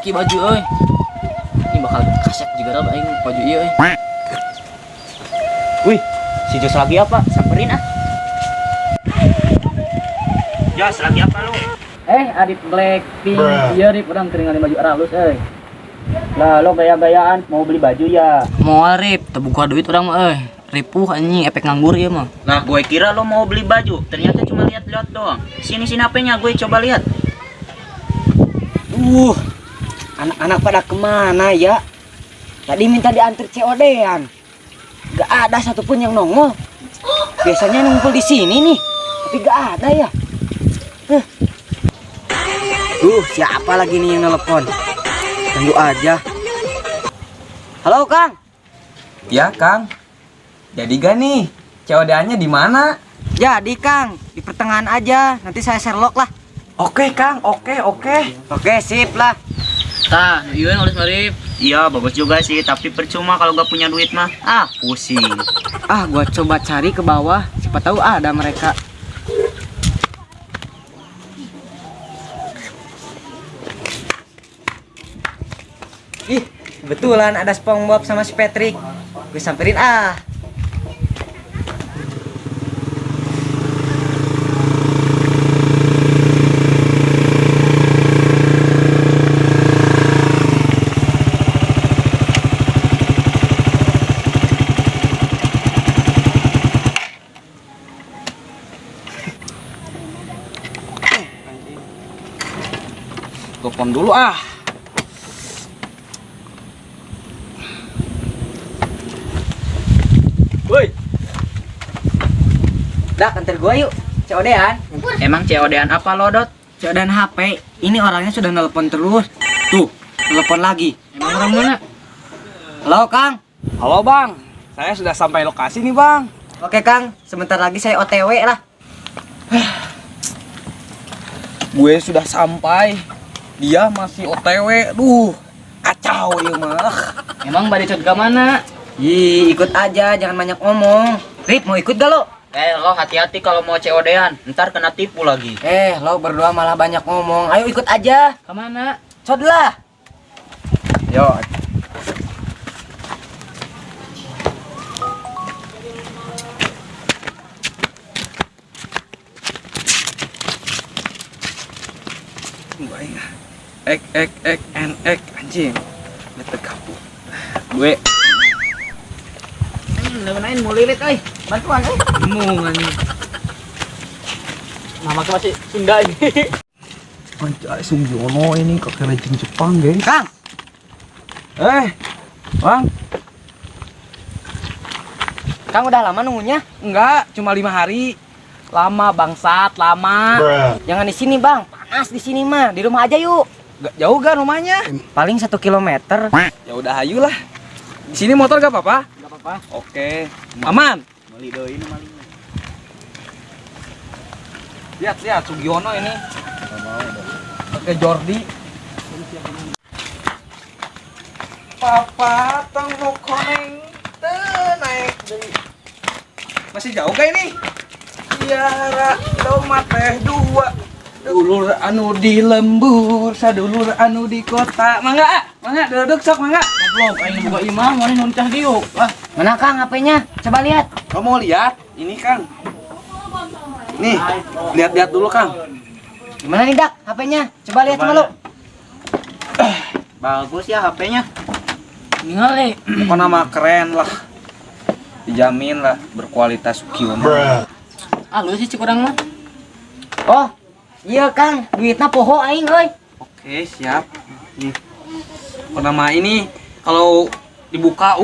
ki baju euy. Ini bakal kasep juga dah aing baju ieu euy. Wih, si Jos lagi apa? Samperin ah. Jos lagi apa lu? Adit Blackpink. Iya, Rip, urang teu ningali baju aralus euy. Lah lo gaya-gayaan mau beli baju ya? Moal Rip, teu buka duit urang mah euy. Ripuh anjing efek nganggur ieu mah. Nah, gue kira lo mau beli baju, ternyata cuma lihat-lihat doang. Sini HP-nya, gue coba lihat. Anak-anak pada kemana ya? Tadi minta diantar COD-an. Gak ada satupun yang nongol. Biasanya ngumpul di sini nih, tapi gak ada ya. Siapa lagi nih yang nelpon? Tunggu aja. Halo, Kang. Ya, Kang. Jadi gak nih? COD-nya di mana? Jadi, Kang, di pertengahan aja. Nanti saya Sherlock lah. Oke, Kang. Oke. Oke, sip lah. Tah, ieu nulis Rip. Iya, bagus juga sih, tapi percuma kalau gak punya duit mah. Pusing. Gua coba cari ke bawah, siapa tahu ada mereka. Ih, kebetulan ada SpongeBob sama si Patrick. Gue samperin Telepon dulu Woi. Dak, antar gua yuk. COD-an. Emang COD-an apa lo, Dot? COD-an HP. Ini orangnya sudah nelpon terus. Tuh, nelpon lagi. Emang orang mana? Halo, Kang. Halo, Bang. Saya sudah sampai lokasi nih, Bang. Oke, Kang. Sebentar lagi saya OTW lah. Gue sudah sampai. Dia masih OTW. Kacau ya mah. Emang bade cot ke mana? Ikut aja, jangan banyak ngomong. Rip, mau ikut gak lo? Lo hati-hati kalau mau COD-an, ntar kena tipu lagi. Lo berdua malah banyak ngomong. Ayo ikut aja. Kemana? Cod lah. Yo. Anjing. Letek kapu. Gue Main mau lilit bantuan bingung anjing. Nama masih Sunda ini. Anjay, Sungyono ini kakek legend Jepang, guys. Kang. Bang. Kang udah lama nunggunya? Enggak, cuma 5 hari. Lama bangsat, lama. Jangan di sini, Bang. Panas di sini mah. Di rumah aja yuk. Gak jauh kan rumahnya? Paling 1 kilometer. Ya udah ayolah. Di sini motor gak apa-apa? Enggak apa-apa. Oke. Aman. Mali deui mali. Lihat Sugiono ini. Pakai Jordi. Papa tong nu koneng naik deui. Masih jauh gak ini? Tiara tomat teh 2. Dulur anu di lembur, sadulur anu di kota. Mangga duduk sok mangga. Goblok, aing buka imah mana nuncah diuk. Mana Kang HP-nya? Coba lihat. Kamu mau lihat? Ini Kang. Nih, lihat dulu Kang. Gimana nih, Dak? HP-nya? Coba lihat sama lu. Bagus ya HP-nya. Ningali. Pokoknya nama keren lah. Dijamin lah berkualitas Sugiono. Lu sih cik urang mah. Oh, iya Kang. Duitnya poho aing euy. Oke, siap. Nih. Nama ini kalau dibuka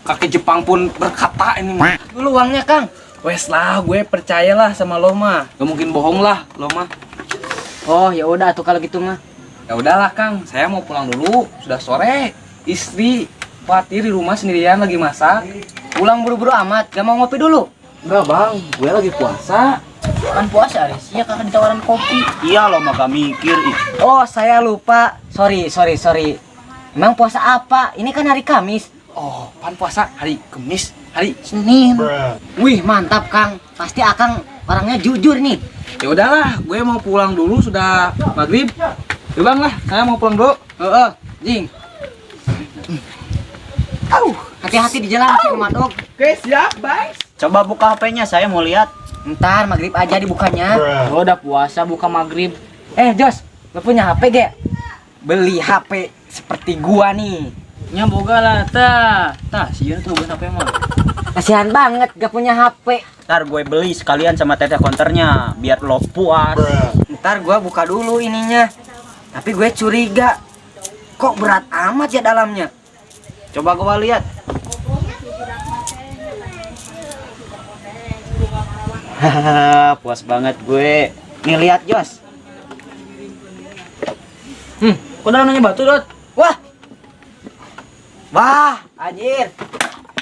kaki Jepang pun berkata ini mah. Dulu uangnya, Kang. Wes lah, gue percayalah sama lo mah. Gak mungkin bohong lah lo mah. Oh, ya udah tuh kalau gitu mah. Ya udahlah Kang, saya mau pulang dulu. Sudah sore. Istri khawatir di rumah sendirian lagi masak. Pulang buru-buru amat. Gak mau ngopi dulu? Enggak bang, gue lagi puasa. Kan puasa Aris, ya kakak ditawaran kopi. Iya lo mah gak mikir. Oh, saya lupa. Sorry. Emang puasa apa? Ini kan hari Kamis. Oh, pan puasa hari Kamis, hari Senin. Wih, mantap Kang. Pasti Akang orangnya jujur nih. Ya udahlah, gue mau pulang dulu sudah maghrib. Yuk bang lah, saya mau pulang dulu. Jing. Hati-hati di jalan, si Madog. Oke, siap, bang. Coba buka HP-nya, saya mau lihat. Ntar maghrib aja dibukanya. Lo udah puasa buka maghrib. Jos, lo punya HP gak? Beli HP seperti gua nih. Nya boga lah tah. Tah, sieun tuh buat HP mah. Kasihan banget gak punya HP. Ntar gue beli sekalian sama teteh konternya, biar lo puas. Ntar gua buka dulu ininya. Tapi gue curiga. Kok berat amat ya dalamnya? Coba gue lihat. Hahaha, puas banget gue. Nih lihat, Jos. Kok dalamnya batu, Dot? Wah, anjir.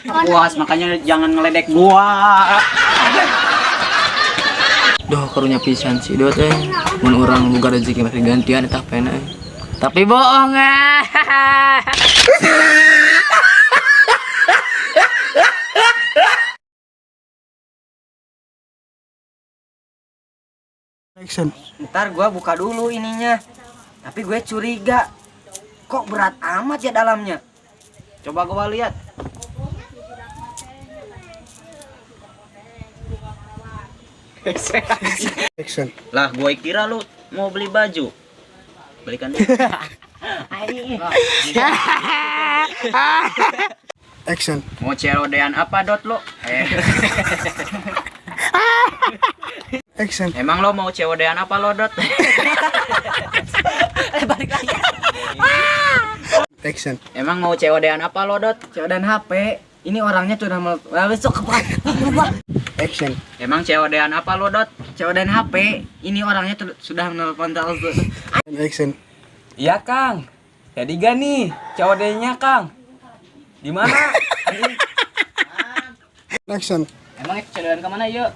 Puas, makanya jangan ngeledek gua. Duh, karunya pisan sih, Dot mun urang boga rezeki make gantian eta pena. Tapi bohong Ntar gua buka dulu ininya. Tapi gue curiga. Kok berat amat ya dalamnya? Coba gua lihat. Lah, gue kira lu mau beli baju. Belikan deh. Action. Mau cerodean apa, Dot, lo? Action. Emang lo mau cerodean apa lo, Dot? Action. Emang mau cerodean apa lo, Dot? Dan HP. Ini orangnya sudah besok ke Action. Emang cerodean apa lo, Dot? dan HP. Ini orangnya sudah menelpon telepon. Action. Iya, Kang. Jadi gak nih, COD-nya, Kang? Di mana? Action. Emang itu cedokan kemana yuk?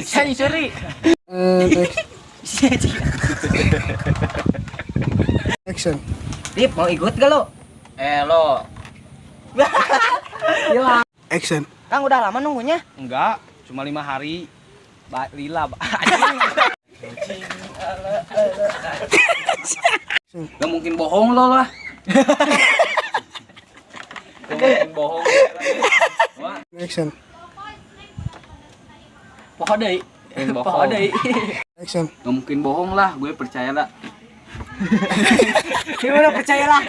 Saya suri. Action. Tip, mau ikut gak lo? Lo. Action. Kang udah lama nunggunya. Enggak, cuma 5 hari. Lila. Gak mungkin bohong lo lah. Gak mungkin bohong. Action. Poho deui. Poho deui. Action. Gak mungkin bohong lah, gue percaya lah. Gimana percayalah.